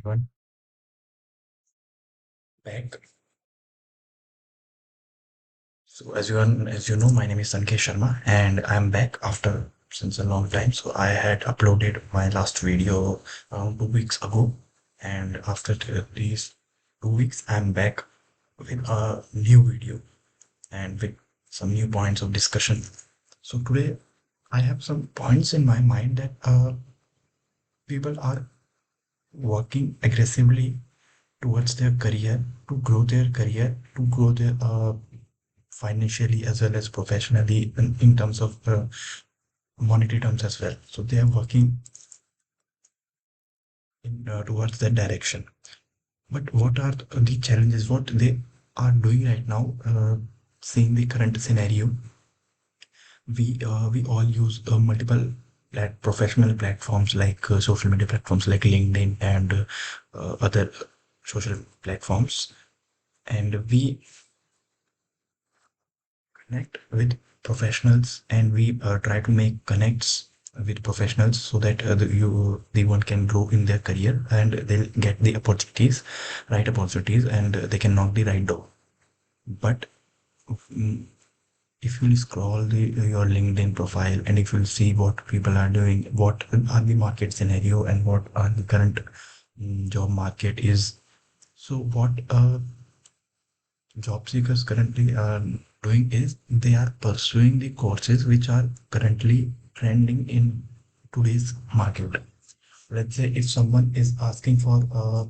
Everyone, back. So as you know, my name is Sankesh Sharma, and I'm back after since a long time. So I had uploaded my last video around 2 weeks ago, and after these 2 weeks, I'm back with a new video and with some new points of discussion. So today, I have some points in my mind that people are working aggressively towards their career, to grow their financially as well as professionally in terms of monetary terms as well. So they are working towards that direction. But what are the challenges? What they are doing right now, seeing the current scenario, we all use multiple professional platforms like social media platforms like LinkedIn and other social platforms, and we connect with professionals and we try to make connects with professionals so that the one can grow in their career and they'll get the opportunities, right opportunities, and they can knock the right door. But mm, if you scroll your LinkedIn profile and if you see what people are doing, what are the market scenario and what are the current job market is. So what job seekers currently are doing is they are pursuing the courses which are currently trending in today's market. Let's say if someone is asking for a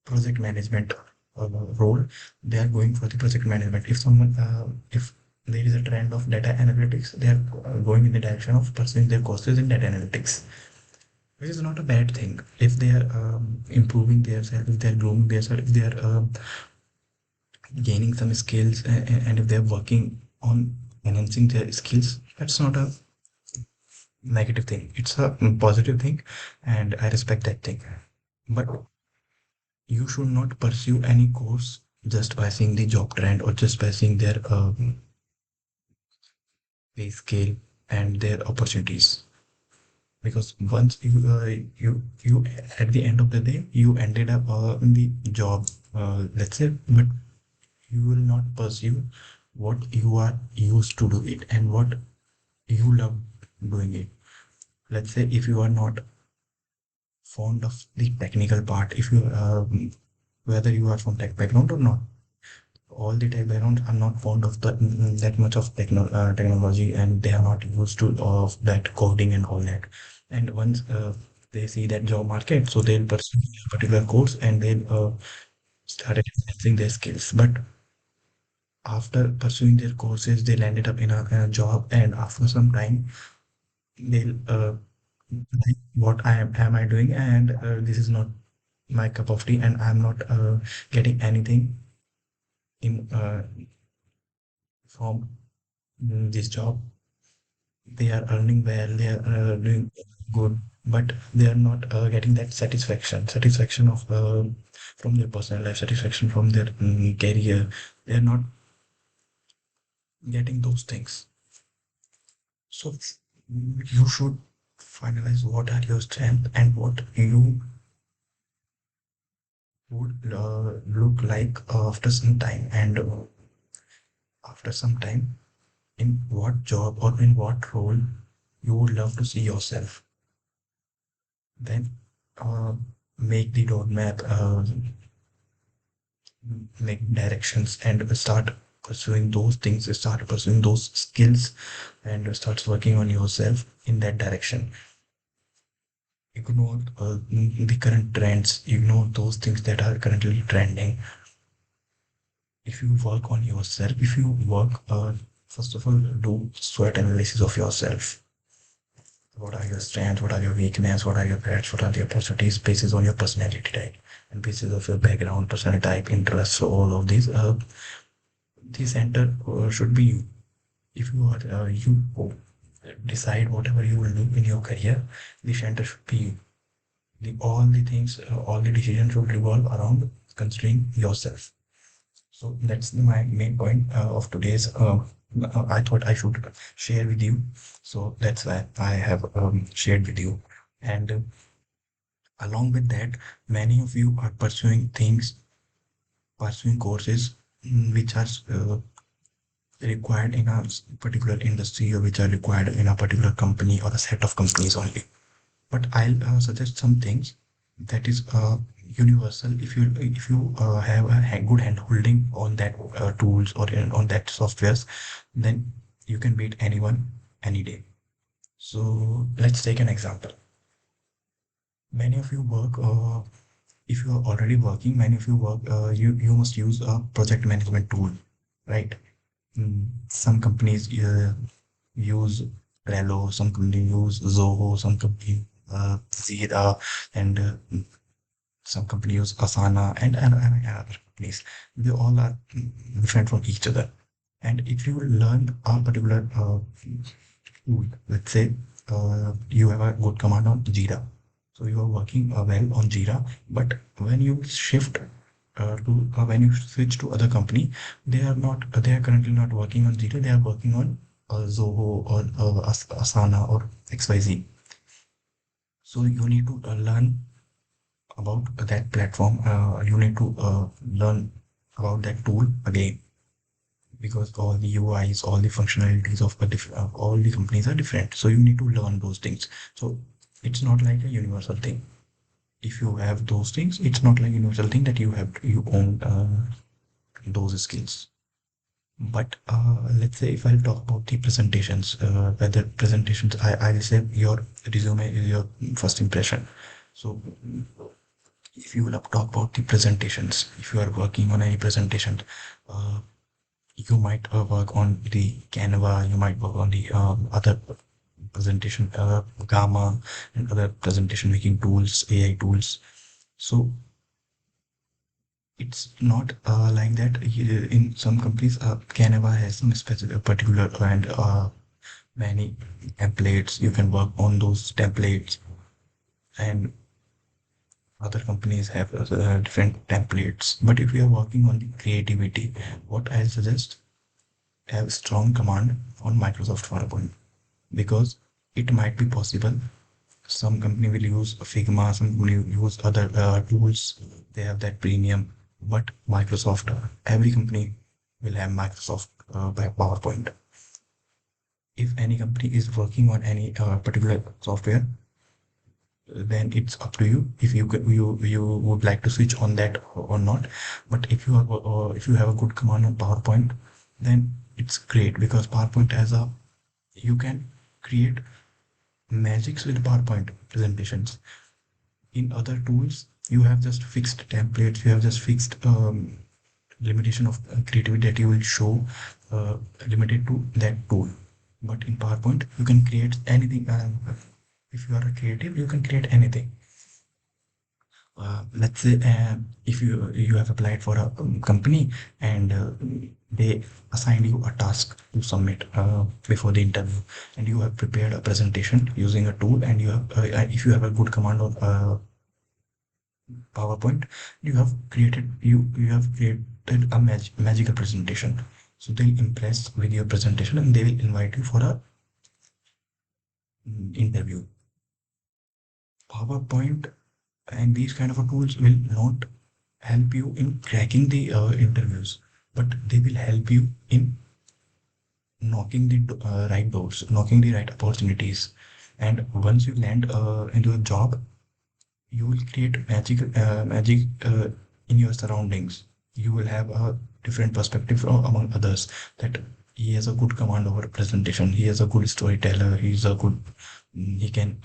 project management role, they are going for the project management. If there is a trend of data analytics, they are going in the direction of pursuing their courses in data analytics, which is not a bad thing. If they are improving themselves, if they are growing themselves, if they are gaining some skills and if they're working on enhancing their skills, that's not a negative thing, it's a positive thing, and I respect that thing. But you should not pursue any course just by seeing the job trend or just by seeing their pay scale and their opportunities, because once you at the end of the day you ended up in the job, let's say, but you will not pursue what you are used to do it and what you love doing it. Let's say if you are not fond of the technical part, if you whether you are from tech background or not, all the tech background are not fond of that much of technology, and they are not used to of that coding and all that. And once they see that job market, so they'll pursue a particular course and they'll start enhancing their skills. But after pursuing their courses, they'll ended up in a job, and after some time they'll like, what am I doing, and this is not my cup of tea, and I'm not getting anything in from this job. They are earning well, they are doing good, but they are not getting that satisfaction of from their personal life, satisfaction from their career. They are not getting those things. So you should finalize what are your strengths and what you would look like after some time, and after some time in what job or in what role you would love to see yourself. Then uh, make the roadmap, make directions, and start pursuing those things, start pursuing those skills, and start working on yourself in that direction. Ignore the current trends, ignore those things that are currently trending. If you work on yourself, if you work, first of all, do SWOT analysis of yourself. What are your strengths? What are your weaknesses? What are your threats? What are the opportunities? Basis on your personality type and basis of your background, personality type, interests. So all of these, the center should be you. If you are you decide whatever you will do in your career, the center should be you. All the things, all the decisions should revolve around considering yourself. So that's my main point of today's. I thought I should share with you. So that's why I have shared with you. And Along with that, many of you are pursuing courses which are required in a particular industry, or which are required in a particular company or a set of companies only. But I'll suggest some things that is universal. If you have a good hand holding on that tools or on that softwares, then you can beat anyone any day. So let's take an example. Many of you work, if you are already working, many of you work, you must use a project management tool, right? Some companies use Trello, some companies use Zoho, some companies Zira, and some companies use Asana, and other companies. They all are different from each other. And if you learn a particular tool, let's say you have a good command on Jira, so you are working well on Jira, but when you shift when you switch to other company, they are currently not working on Jira, they are working on Zoho or Asana or XYZ. So you need to learn about that platform. You need to learn about that tool again, because all the UIs, all the functionalities of all the companies are different. So you need to learn those things. So it's not like a universal thing. If you have those things, it's not like a universal thing that you own those skills. But let's say if I'll talk about the presentations, whether presentations, I'll say your resume is your first impression. So if you will talk about the presentations, if you are working on any presentation, uh, you might work on the Canva, you might work on the other presentation, Gamma, and other presentation making tools, AI tools. So it's not like that. In some companies, Canva has some specific, particular, and many templates. You can work on those templates, and other companies have different templates. But if you are working on the creativity, what I suggest, have strong command on Microsoft PowerPoint, because it might be possible some company will use Figma, some company will use other tools. They have that premium, but Microsoft, every company will have Microsoft by PowerPoint. If any company is working on any particular software, then it's up to you if you would like to switch on that or not. But if you have a good command on PowerPoint, then it's great, because PowerPoint has a, you can create magics with PowerPoint presentations. In other tools, you have just fixed templates, you have just fixed limitation of creativity that you will show, limited to that tool. But in PowerPoint, you can create anything. If you are a creative, you can create anything. Let's say if you have applied for a company, and they assigned you a task to submit before the interview, and you have prepared a presentation using a tool, and you have if you have a good command on PowerPoint, you have created a magical presentation. So they'll impress with your presentation, and they will invite you for a interview. PowerPoint and these kind of tools will not help you in cracking the interviews, but they will help you in knocking the right doors, knocking the right opportunities. And once you land into a job, you will create magic in your surroundings. You will have a different perspective from among others, that he has a good command over presentation, he is a good storyteller, he's a good, he can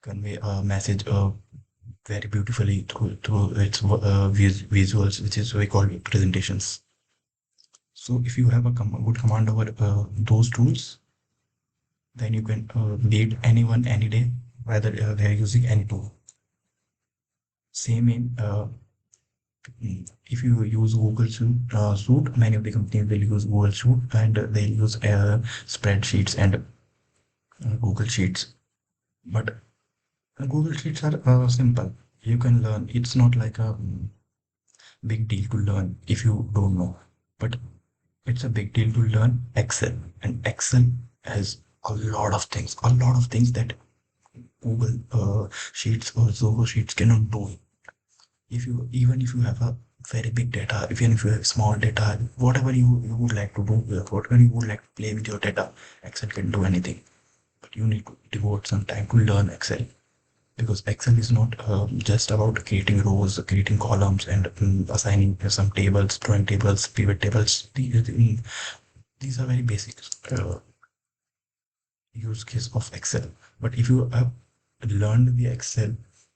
convey a message very beautifully through its visuals, which is we call presentations. So if you have a good command over those tools, then you can beat anyone any day, whether they're using any tool. Same in if you use Suite, many of the companies will use Google Suite, and they'll use spreadsheets and Google Sheets. But Google Sheets are simple. You can learn. It's not like a big deal to learn if you don't know. But it's a big deal to learn Excel. And Excel has a lot of things that Google Sheets or Zoho Sheets cannot do. If you even if you have a very big data, even if you have small data, whatever you would like to do, whatever you would like to play with your data, Excel can do anything. But you need to devote some time to learn Excel, because Excel is not just about creating rows, creating columns, and assigning some tables, drawing tables, pivot tables. These are very basic use case of Excel. But if you have learned the Excel,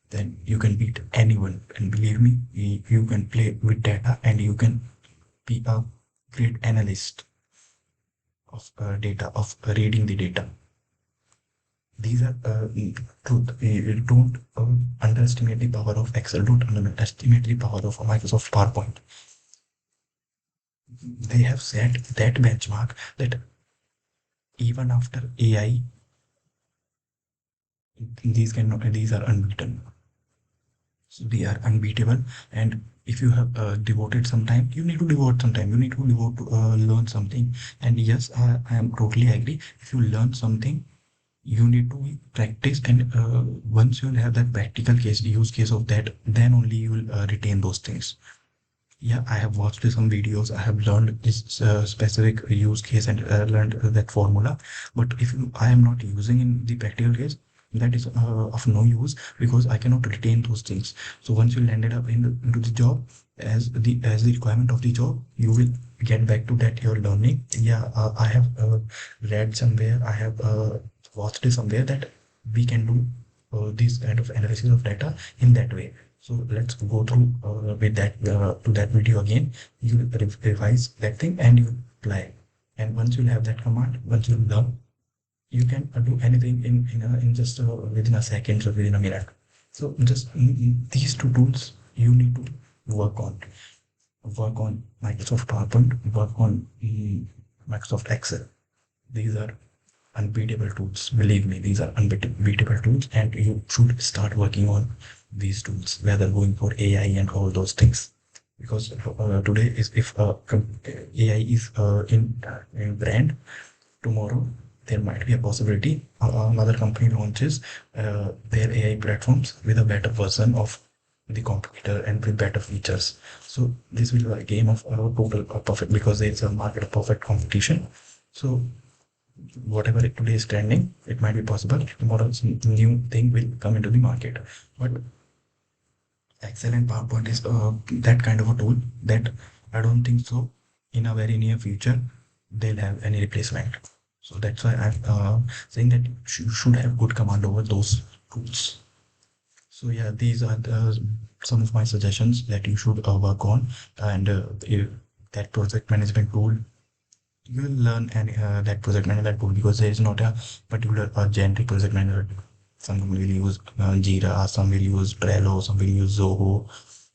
then you can beat anyone. And believe me, you can play with data and you can be a great analyst of data, of reading the data. These are truth. Don't underestimate the power of Excel. Don't underestimate the power of Microsoft PowerPoint. They have set that benchmark that even after AI, these are unbeaten. So they are unbeatable. And if you have devoted some time, you need to devote some time. You need to devote to learn something. And yes, I am totally agree. If you learn something, you need to practice, and once you will have that practical case use case of that, then only you will retain those things. Yeah, I have watched some videos. I have learned this specific use case and learned that formula. But if I am not using in the practical case, that is of no use, because I cannot retain those things. So once you landed up into the job, as the requirement of the job, you will get back to that you're learning. Yeah, I have read somewhere. I have watched it somewhere that we can do this kind of analysis of data in that way. So let's go through with that to that video again. You revise that thing and you apply. And once you have that command, once you learn, you can do anything in just within a second or within a minute. So just these two tools you need to work on. Work on Microsoft PowerPoint. Work on Microsoft Excel. These are unbeatable tools. Believe me, these are unbeatable tools, and you should start working on these tools, whether going for AI and all those things. Because today is if AI is in brand, tomorrow there might be a possibility another company launches their AI platforms with a better version of the competitor and with better features. So this will be a game of total perfect, because there is a market of perfect competition. So whatever today is trending, it might be possible tomorrow some new thing will come into the market. But Excel and PowerPoint is that kind of a tool that I don't think so in a very near future they'll have any replacement. So that's why I'm saying that you should have good command over those tools. So yeah, these are some of my suggestions that you should work on. And that project management tool, you will learn any that project manager tool, because there is not a particular generic project manager. Some will use Jira, some will use Trello, some will use Zoho.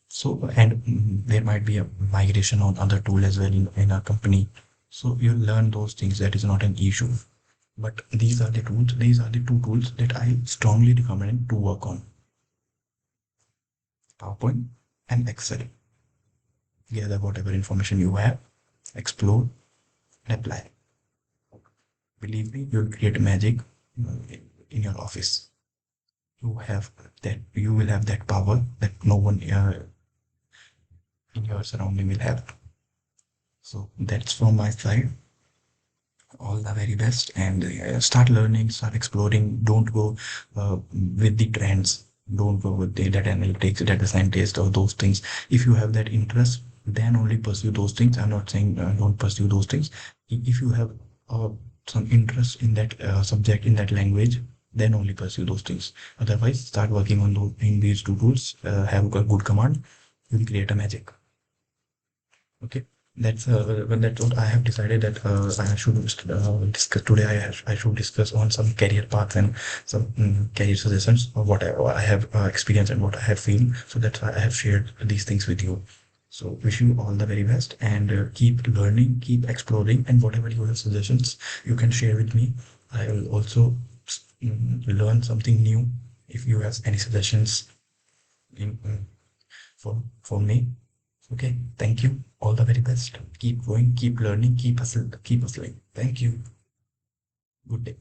So and there might be a migration on other tool as well in a company. So you'll learn those things. That is not an issue. But these are the tools. These are the two tools that I strongly recommend to work on: PowerPoint and Excel. Gather whatever information you have, explore, and apply. Believe me, you'll create magic in your office. You will have that power that no one in your surrounding will have. So that's from my side. All the very best, and start learning, start exploring. Don't go with the trends. Don't go with the data analytics, data scientist, or those things. If you have that interest, then only pursue those things. I'm not saying don't pursue those things. If you have uh, some interest in that subject, in that language, then only pursue those things. Otherwise, start working on those in these two tools. Have a good command. You'll create a magic. Okay, that's what I have decided that I should discuss today. I should discuss on some career paths and some career suggestions of what I have experienced and what I have seen. So that's why I have shared these things with you. So wish you all the very best, and keep learning, keep exploring, and whatever you have suggestions, you can share with me. I will also learn something new if you have any suggestions in, for me. Okay, thank you. All the very best. Keep going, keep learning, keep hustling. Thank you. Good day.